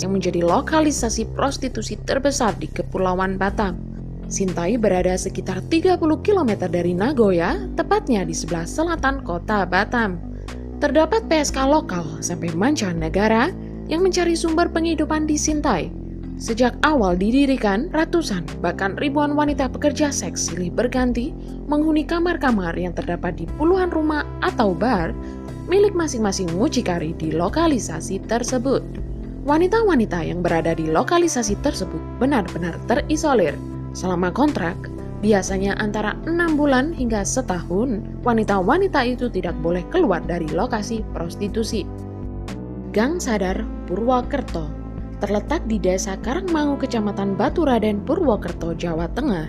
yang menjadi lokalisasi prostitusi terbesar di Kepulauan Batam. Sintai berada sekitar 30 km dari Nagoya, tepatnya di sebelah selatan kota Batam. Terdapat PSK lokal sampai mancanegara yang mencari sumber penghidupan di Sintai. Sejak awal didirikan, ratusan bahkan ribuan wanita pekerja seks silih berganti menghuni kamar-kamar yang terdapat di puluhan rumah atau bar milik masing-masing mucikari di lokalisasi tersebut. Wanita-wanita yang berada di lokalisasi tersebut benar-benar terisolir. Selama kontrak, biasanya antara 6 bulan hingga setahun, wanita-wanita itu tidak boleh keluar dari lokasi prostitusi. Gang Sadar, Purwokerto, terletak di Desa Karangmangu, Kecamatan Baturaden, Purwokerto, Jawa Tengah.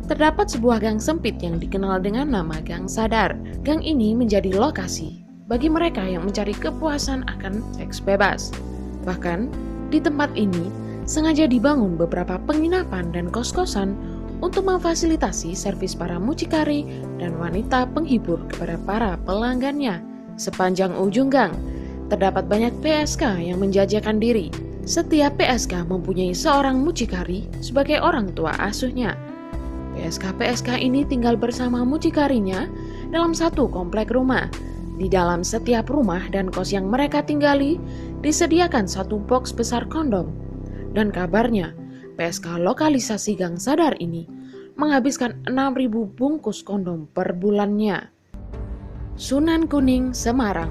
Terdapat sebuah gang sempit yang dikenal dengan nama Gang Sadar. Gang ini menjadi lokasi bagi mereka yang mencari kepuasan akan seks bebas. Bahkan, di tempat ini sengaja dibangun beberapa penginapan dan kos-kosan untuk memfasilitasi servis para mucikari dan wanita penghibur kepada para pelanggannya. Sepanjang ujung gang, terdapat banyak PSK yang menjajakan diri. Setiap PSK mempunyai seorang mucikari sebagai orang tua asuhnya. PSK-PSK ini tinggal bersama mucikarinya dalam satu komplek rumah. Di dalam setiap rumah dan kos yang mereka tinggali, disediakan satu box besar kondom. Dan kabarnya, PSK lokalisasi Gang Sadar ini menghabiskan 6.000 bungkus kondom per bulannya. Sunan Kuning, Semarang.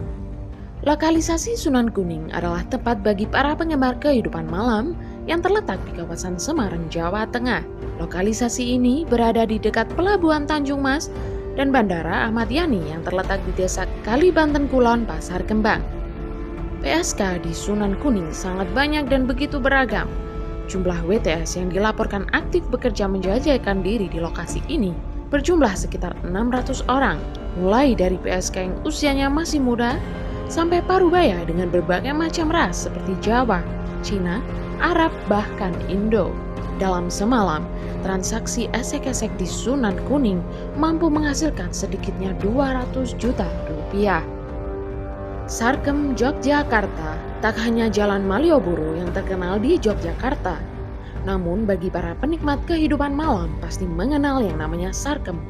Lokalisasi Sunan Kuning adalah tempat bagi para penggemar kehidupan malam yang terletak di kawasan Semarang, Jawa Tengah. Lokalisasi ini berada di dekat Pelabuhan Tanjung Mas dan Bandara Ahmad Yani yang terletak di Desa Kalibanten Kulon, Pasar Kembang. PSK di Sunan Kuning sangat banyak dan begitu beragam. Jumlah WTS yang dilaporkan aktif bekerja menjajakan diri di lokasi ini berjumlah sekitar 600 orang, mulai dari PSK yang usianya masih muda sampai parubaya dengan berbagai macam ras seperti Jawa, Cina, Arab, bahkan Indo. Dalam semalam, transaksi esek-esek di Sunan Kuning mampu menghasilkan sedikitnya 200 juta rupiah. Sarkem, Yogyakarta. Tak hanya Jalan Malioboro yang terkenal di Yogyakarta, namun bagi para penikmat kehidupan malam pasti mengenal yang namanya Sarkem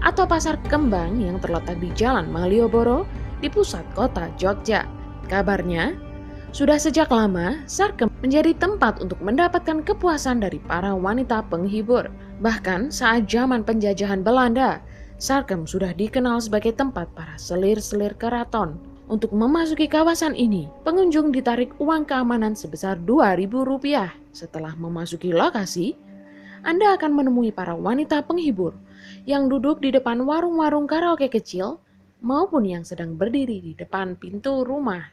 atau Pasar Kembang yang terletak di Jalan Malioboro di pusat kota Jogja. Kabarnya, sudah sejak lama Sarkem menjadi tempat untuk mendapatkan kepuasan dari para wanita penghibur. Bahkan saat zaman penjajahan Belanda, Sarkem sudah dikenal sebagai tempat para selir-selir keraton. Untuk memasuki kawasan ini, pengunjung ditarik uang keamanan sebesar Rp2.000. Setelah memasuki lokasi, Anda akan menemui para wanita penghibur yang duduk di depan warung-warung karaoke kecil maupun yang sedang berdiri di depan pintu rumah.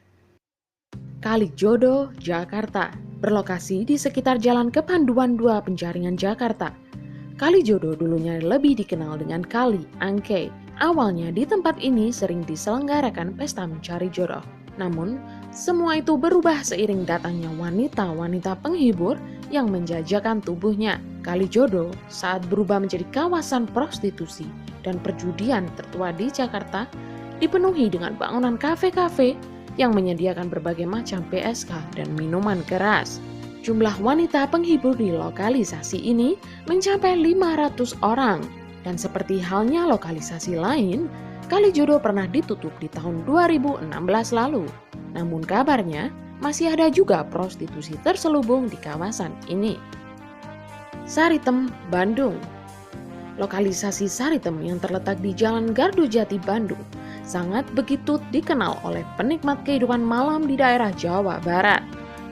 Kalijodo, Jakarta, berlokasi di sekitar Jalan Kepanduan 2 Penjaringan, Jakarta. Kalijodo dulunya lebih dikenal dengan Kali Angke. Awalnya di tempat ini sering diselenggarakan pesta mencari jodoh. Namun, semua itu berubah seiring datangnya wanita-wanita penghibur yang menjajakan tubuhnya. Kalijodo saat berubah menjadi kawasan prostitusi dan perjudian tertua di Jakarta, dipenuhi dengan bangunan kafe-kafe yang menyediakan berbagai macam PSK dan minuman keras. Jumlah wanita penghibur di lokalisasi ini mencapai 500 orang. Dan seperti halnya lokalisasi lain, Kalijodo pernah ditutup di tahun 2016 lalu. Namun kabarnya masih ada juga prostitusi terselubung di kawasan ini. Saritem, Bandung. Lokalisasi Saritem yang terletak di Jalan Gardujati, Bandung sangat begitu dikenal oleh penikmat kehidupan malam di daerah Jawa Barat.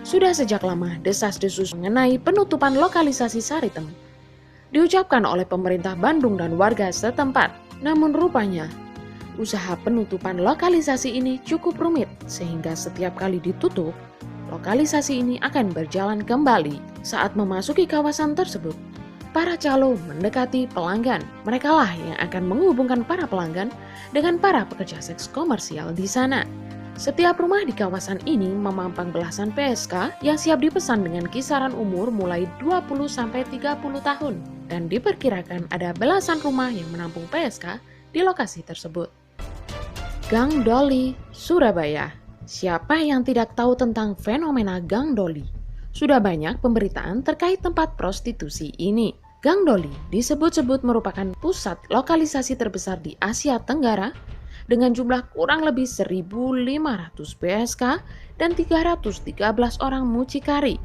Sudah sejak lama desas-desus mengenai penutupan lokalisasi Saritem diucapkan oleh pemerintah Bandung dan warga setempat. Namun rupanya, usaha penutupan lokalisasi ini cukup rumit sehingga setiap kali ditutup, lokalisasi ini akan berjalan kembali. Saat memasuki kawasan tersebut, para calo mendekati pelanggan. Merekalah yang akan menghubungkan para pelanggan dengan para pekerja seks komersial di sana. Setiap rumah di kawasan ini memampang belasan PSK yang siap dipesan dengan kisaran umur mulai 20-30 tahun. Dan diperkirakan ada belasan rumah yang menampung PSK di lokasi tersebut. Gang Doli, Surabaya. Siapa yang tidak tahu tentang fenomena Gang Doli? Sudah banyak pemberitaan terkait tempat prostitusi ini. Gang Doli disebut-sebut merupakan pusat lokalisasi terbesar di Asia Tenggara dengan jumlah kurang lebih 1.500 PSK dan 313 orang mucikari.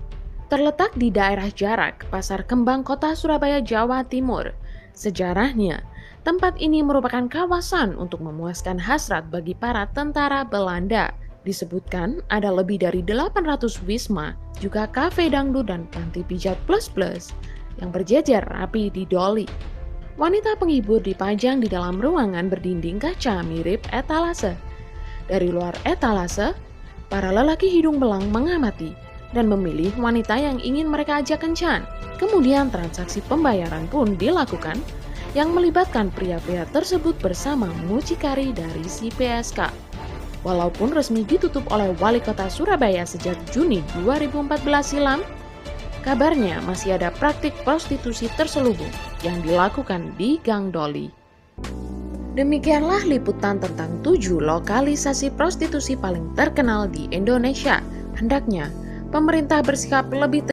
Terletak di daerah Jarak, Pasar Kembang, Kota Surabaya, Jawa Timur. Sejarahnya, tempat ini merupakan kawasan untuk memuaskan hasrat bagi para tentara Belanda. Disebutkan ada lebih dari 800 wisma, juga kafe dangdut dan panti pijat plus-plus yang berjejer rapi di Doli. Wanita penghibur dipajang di dalam ruangan berdinding kaca mirip etalase. Dari luar etalase, para lelaki hidung belang mengamati dan memilih wanita yang ingin mereka ajak kencan. Kemudian transaksi pembayaran pun dilakukan yang melibatkan pria-pria tersebut bersama mucikari dari si PSK. Walaupun resmi ditutup oleh Wali Kota Surabaya sejak Juni 2014 silam, kabarnya masih ada praktik prostitusi terselubung yang dilakukan di Gang Doli. Demikianlah liputan tentang 7 lokalisasi prostitusi paling terkenal di Indonesia. Hendaknya pemerintah bersikap lebih